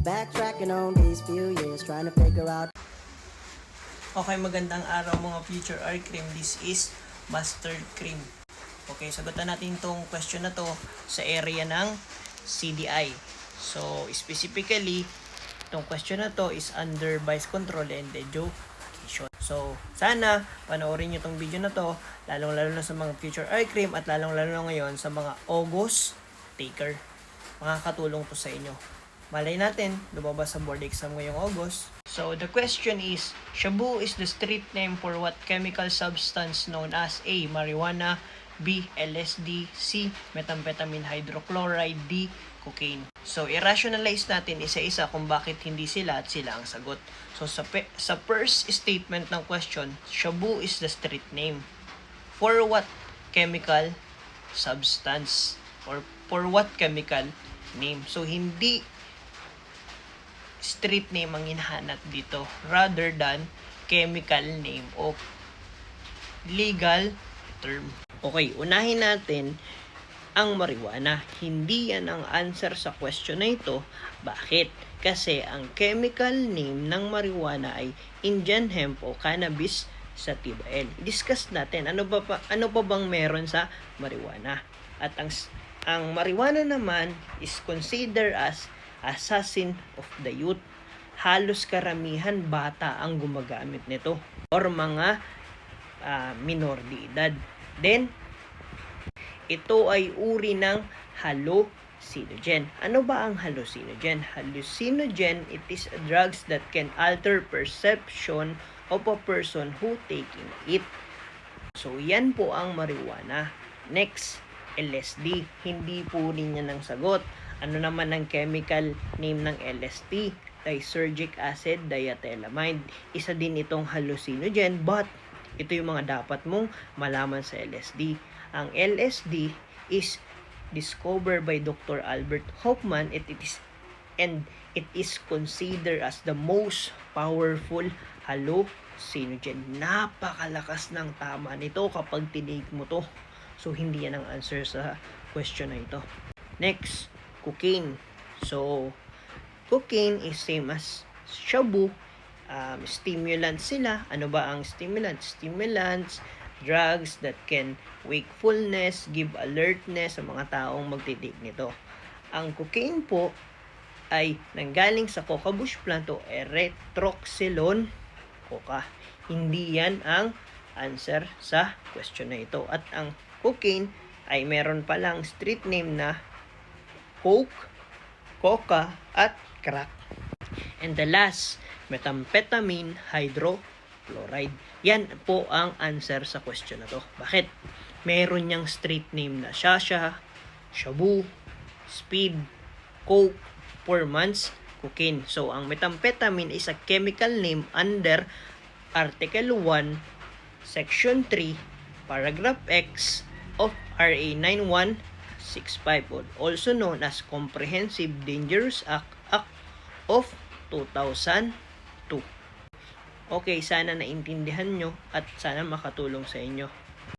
Backtracking on these few years, trying to figure out. Okay, magandang araw mga future art cream. This is mustard cream. Okay, sagutan natin itong question na to sa area ng CDI. So, specifically, itong question na to is under vice control and education. So, sana panoorin nyo itong video na to, lalong-lalo na sa mga future art cream at lalong-lalo na ngayon sa mga August taker. Makakatulong to sa inyo. Malay natin, lumabas sa board exam ngayong August. So, the question is, shabu is the street name for what chemical substance known as A. Marijuana, B. LSD, C. Methamphetamine hydrochloride, D. Cocaine. So, i-rationalize natin isa-isa kung bakit hindi sila at sila ang sagot. So, sa first statement ng question, shabu is the street name. For what chemical substance? Or for what chemical name? So, hindi street name ang hinahanap dito rather than chemical name o legal term. Okay, unahin natin ang marijuana. Hindi yan ang answer sa question na ito. Bakit? Kasi ang chemical name ng marijuana ay Indian hemp o cannabis sativa. Discuss natin ano pa bang meron sa marijuana. At ang marijuana naman is considered as assassin of the youth. Halos karamihan bata ang gumagamit nito or mga minor de edad. Then, ito ay uri ng hallucinogen. Ano ba ang hallucinogen? Hallucinogen, it is drugs that can alter perception of a person who taking it. So, yan po ang marijuana. Next, LSD. Hindi po rin yan ang sagot. Ano naman ang chemical name ng LSD? Lysergic acid diethylamide. Isa din itong hallucinogen, but ito yung mga dapat mong malaman sa LSD. Ang LSD is discovered by Dr. Albert Hofmann. It is considered as the most powerful hallucinogen. Napakalakas ng tama nito kapag tinig mo to. So, hindi yan ang answer sa question na ito. Next, cocaine. So, cocaine is same as shabu. Stimulants sila. Ano ba ang stimulants? Stimulants, drugs that can wakefulness, give alertness sa mga taong magtitik nito. Ang cocaine po ay nanggaling sa coca bush plant o erythroxylon coca. Hindi yan ang answer sa question na ito. At ang cocaine ay meron palang street name na coke, coca, at crack. And the last, methamphetamine hydrochloride. Yan po ang answer sa question na to. Bakit? Meron niyang street name na shasha, shabu, speed, coke, poor man's cocaine. So, ang methamphetamine is a chemical name under Article 1, Section 3, Paragraph X of RA 9165, also known as Comprehensive Dangerous Act of 2002. Okay, sana naintindihan nyo at sana makatulong sa inyo.